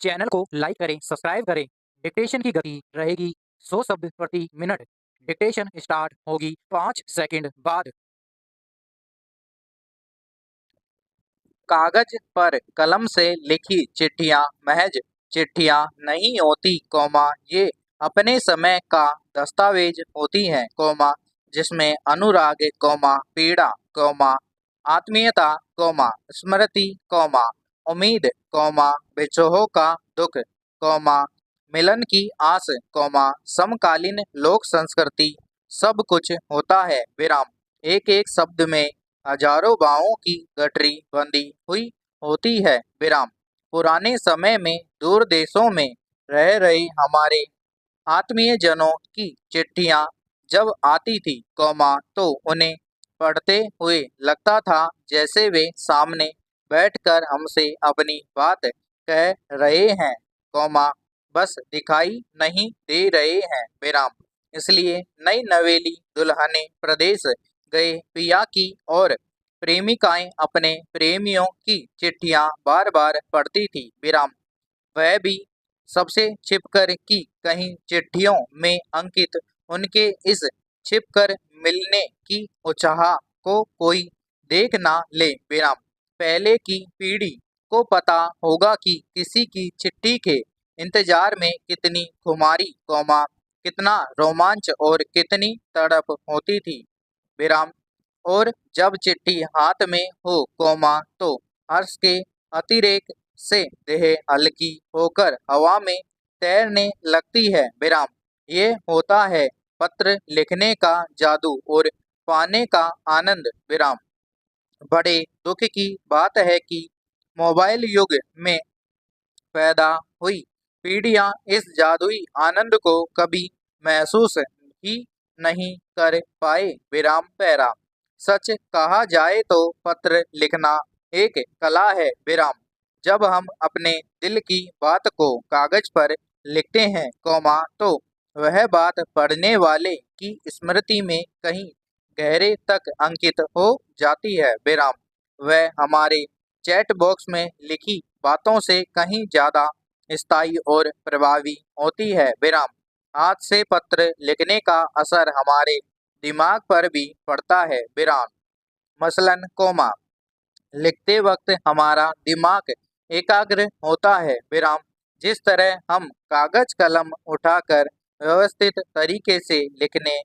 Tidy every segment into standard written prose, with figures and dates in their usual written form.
Channel को like करें, subscribe करें। डिक्टेशन की गति रहेगी 100 शब्द प्रति मिनट। डिक्टेशन स्टार्ट होगी 5 सेकंड बाद। कागज पर कलम से लिखी चिट्ठियां महज चिट्ठियां नहीं होती, ये अपने समय का दस्तावेज होती हैं, जिसमें अनुराग, पीड़ा, आत्मीयता, स्मृति, उम्मीद, बेचोह का दुख, मिलन की आस, समकालीन लोक संस्कृति, सब कुछ होता है विराम। एक एक शब्द में हजारों बाहों की गठरी बंधी हुई होती है विराम। पुराने समय में दूर देशों में रह रहे हमारे आत्मीय जनों की चिट्ठियां जब आती थी, तो उन्हें पढ़ते हुए लगता था जैसे वे सामने बैठकर हमसे अपनी बात कह रहे हैं, बस दिखाई नहीं दे रहे हैं विराम। इसलिए नई नवेली दुल्हने प्रदेश गए पिया की और प्रेमिकाएं अपने प्रेमियों की चिट्ठियां बार बार पढ़ती थी विराम। वह भी सबसे छिपकर की कहीं चिट्ठियों में अंकित उनके इस छिपकर मिलने की उत्साह को कोई देख ना ले विराम। पहले की पीढ़ी को पता होगा कि किसी की चिट्ठी के इंतजार में कितनी खुमारी, कितना रोमांच और कितनी तड़प होती थी विराम। और जब चिट्ठी हाथ में हो, तो हर्ष के अतिरेक से देह हल्की होकर हवा में तैरने लगती है विराम। ये होता है पत्र लिखने का जादू और पाने का आनंद विराम। बड़े दुख की बात है कि मोबाइल युग में पैदा हुई पीढ़ियां इस जादुई आनंद को कभी महसूस ही नहीं कर पाए विराम पैरा। सच कहा जाए तो पत्र लिखना एक कला है विराम। जब हम अपने दिल की बात को कागज पर लिखते हैं, तो वह बात पढ़ने वाले की स्मृति में कहीं गहरे तक अंकित हो जाती है विराम। वह हमारे चैट बॉक्स में लिखी बातों से कहीं ज्यादा स्थायी और प्रभावी होती है विराम। हाथ से पत्र लिखने का असर हमारे दिमाग पर भी पड़ता है विराम। मसलन, लिखते वक्त हमारा दिमाग एकाग्र होता है विराम। जिस तरह हम कागज कलम उठाकर व्यवस्थित तरीके से लिखने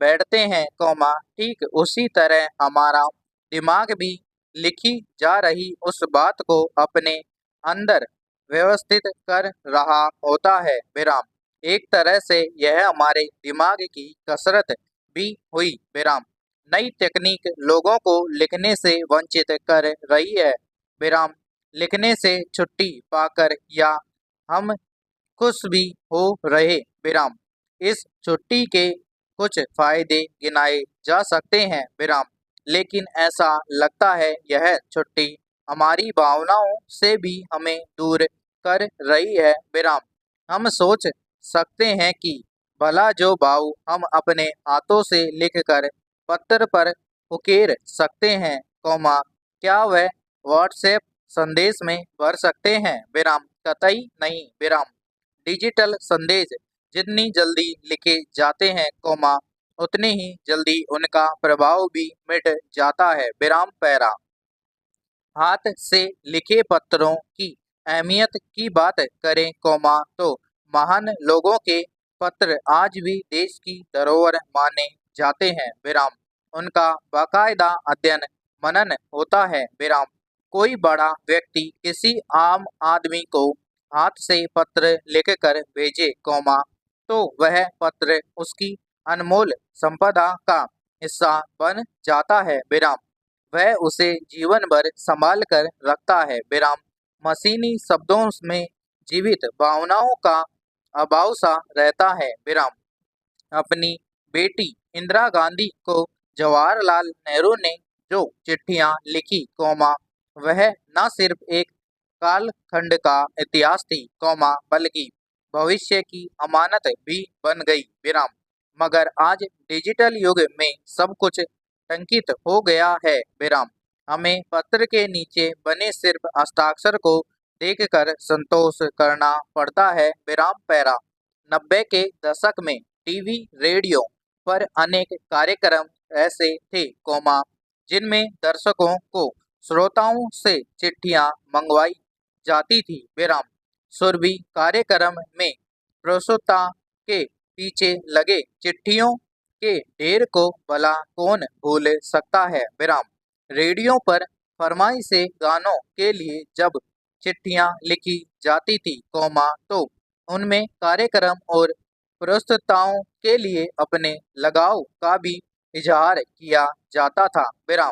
बैठते हैं, ठीक उसी तरह हमारा दिमाग भी लिखी जा रही उस बात को अपने अंदर व्यवस्थित कर रहा होता है विराम। एक तरह से यह हमारे दिमाग की कसरत भी हुई विराम। नई तकनीक लोगों को लिखने से वंचित कर रही है विराम। लिखने से छुट्टी पाकर या हम खुश भी हो रहे विराम। इस छुट्टी के कुछ फायदे गिनाए जा सकते हैं विराम, लेकिन ऐसा लगता है यह छुट्टी हमारी भावनाओं से भी हमें दूर कर रही है विराम। हम सोच सकते हैं कि भला जो भाव हम अपने हाथों से लिखकर पत्र पर उकेर सकते हैं, क्या वह व्हाट्सएप संदेश में भर सकते हैं विराम? कतई नहीं विराम। डिजिटल संदेश जितनी जल्दी लिखे जाते हैं, उतने ही जल्दी उनका प्रभाव भी मिट जाता है विराम पैरा। हाथ से लिखे पत्रों की अहमियत की बात करें, तो महान लोगों के पत्र आज भी देश की धरोहर माने जाते हैं विराम। उनका बाकायदा अध्ययन मनन होता है विराम। कोई बड़ा व्यक्ति किसी आम आदमी को हाथ से पत्र लिखकर भेजे, तो वह पत्र उसकी अनमोल संपदा का हिस्सा बन जाता है विराम। वह उसे जीवन भर संभाल कर रखता है विराम। मशीनी शब्दों में जीवित भावनाओं का अभाव सा रहता है विराम। अपनी बेटी इंदिरा गांधी को जवाहरलाल नेहरू ने जो चिट्ठियां लिखी, वह न सिर्फ एक कालखंड का इतिहास थी, बल्कि भविष्य की अमानत भी बन गई विराम। मगर आज डिजिटल युग में सब कुछ टंकित हो गया है विराम। हमें पत्र के नीचे बने सिर्फ हस्ताक्षर को देखकर संतोष करना पड़ता है विराम पैरा। 90 के दशक में टीवी रेडियो पर अनेक कार्यक्रम ऐसे थे जिनमें दर्शकों को श्रोताओं से चिट्ठियां मंगवाई जाती थी विराम। सुरभि कार्यक्रम में प्रस्तुता के पीछे लगे चिट्ठियों के ढेर को भला कौन भूल सकता है विराम। रेडियो पर फरमाइशी गानों के लिए जब चिट्ठियां लिखी जाती थी तो उनमें कार्यक्रम और प्रस्तुताओं के लिए अपने लगाव का भी इजहार किया जाता था विराम।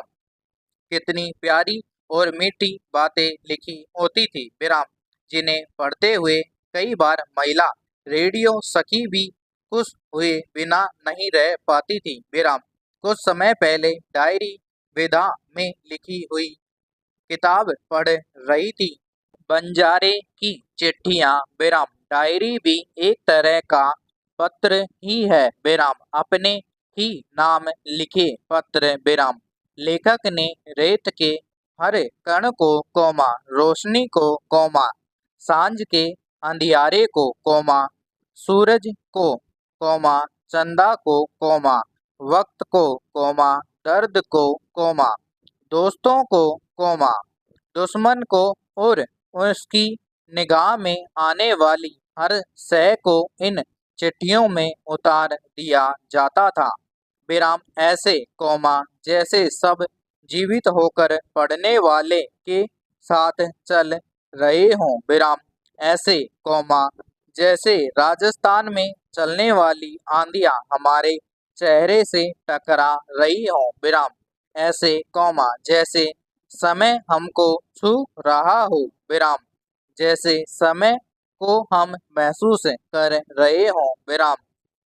कितनी प्यारी और मीठी बातें लिखी होती थी विराम, जिन्हें पढ़ते हुए कई बार महिला रेडियो सखी भी खुश हुए बिना नहीं रह पाती थी विराम। कुछ समय पहले डायरी विधा में लिखी हुई किताब पढ़ रही थी बंजारे की चिट्ठियां विराम। डायरी भी एक तरह का पत्र ही है विराम, अपने ही नाम लिखे पत्र विराम। लेखक ने रेत के हर कण को रोशनी को सांझ के अंधियारे को सूरज को चंदा को वक्त को दर्द को दोस्तों को दुश्मन को और उसकी निगाह में आने वाली हर सह को इन चिट्ठियों में उतार दिया जाता था विराम। ऐसे जैसे सब जीवित होकर पढ़ने वाले के साथ चल रहे हों विराम। ऐसे जैसे राजस्थान में चलने वाली आंधियां हमारे चेहरे से टकरा रही हों विराम। ऐसे जैसे समय हमको छू रहा हो विराम, जैसे समय को हम महसूस कर रहे हों विराम।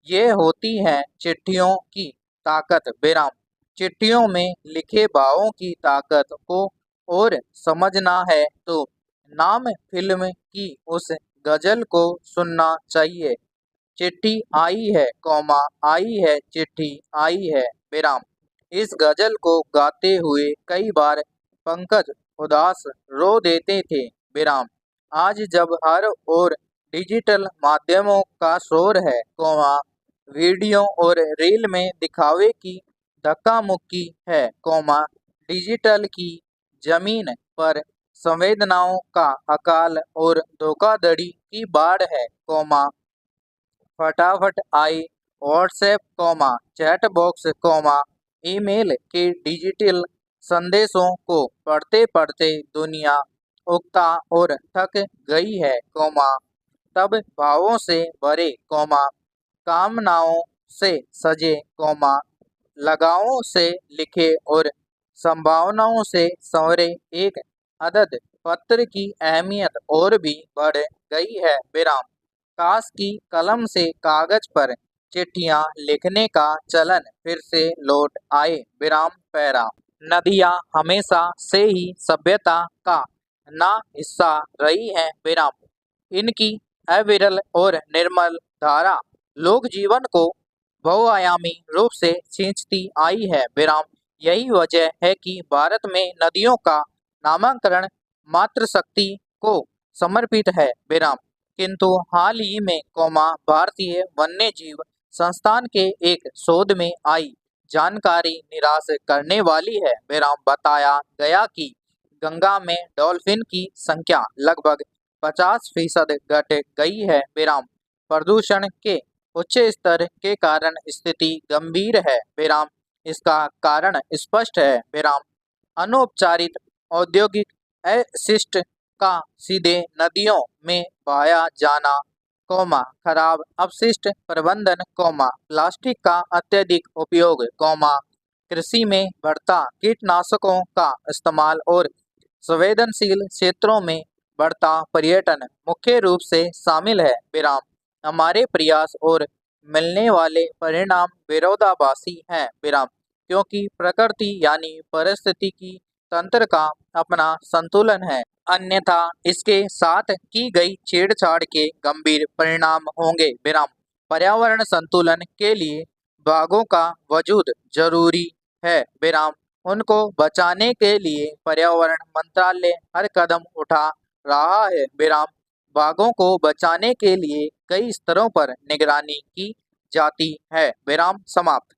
ये होती है चिट्ठियों की ताकत विराम। चिट्ठियों में लिखे भावों की ताकत को और समझना है तो नाम फिल्म की उस गजल को सुनना चाहिए। चिट्ठी आई है आई है चिट्ठी आई है विराम। इस गजल को गाते हुए कई बार पंकज उदास रो देते थे विराम। आज जब हर ओर डिजिटल माध्यमों का शोर है वीडियो और रील में दिखावे की धक्का मुक्की है डिजिटल की जमीन पर संवेदनाओं का अकाल और धोखाधड़ी की बाढ़ है फटाफट आई व्हाट्सएप चैट बॉक्स ईमेल के डिजिटल संदेशों को पढ़ते पढ़ते दुनिया उगता और थक गई है तब भावों से भरे कामनाओं से सजे लगावों से लिखे और संभावनाओं से संवरे एक अदद पत्र की अहमियत और भी बढ़ गई है विराम। काश की कलम से कागज पर चिट्ठियां लिखने का चलन फिर से लौट आए विराम पैरा। नदियां हमेशा से ही सभ्यता का ना हिस्सा रही हैं विराम। इनकी अविरल और निर्मल धारा लोक जीवन को बहुआयामी रूप से खींचती आई है विराम। यही वजह है कि भारत में नदियों का नामकरण मातृशक्ति को समर्पित है विराम। किंतु हाल ही में भारतीय वन्य जीव संस्थान के एक शोध में आई जानकारी निराश करने वाली है विराम। बताया गया कि गंगा में डॉल्फिन की संख्या लगभग 50% घट गई है विराम। प्रदूषण के उच्च स्तर के कारण स्थिति गंभीर है विराम। इसका कारण स्पष्ट है विराम। अनौपचारिक औद्योगिक अपशिष्ट का सीधे नदियों में बहाया जाना खराब अपशिष्ट प्रबंधन प्लास्टिक का अत्यधिक उपयोग कृषि में बढ़ता कीटनाशकों का इस्तेमाल और संवेदनशील क्षेत्रों में बढ़ता पर्यटन मुख्य रूप से शामिल है विराम। हमारे प्रयास और मिलने वाले परिणाम विरोधाभासी हैं विराम, क्योंकि प्रकृति यानी पारिस्थितिकी तंत्र का अपना संतुलन है, अन्यथा इसके साथ की गई छेड़छाड़ के गंभीर परिणाम होंगे विराम। पर्यावरण संतुलन के लिए बाघों का वजूद जरूरी है विराम। उनको बचाने के लिए पर्यावरण मंत्रालय हर कदम उठा रहा है। विराम। बाघों को बचाने के लिए कई स्तरों पर निगरानी की जाती है। विराम समाप्त।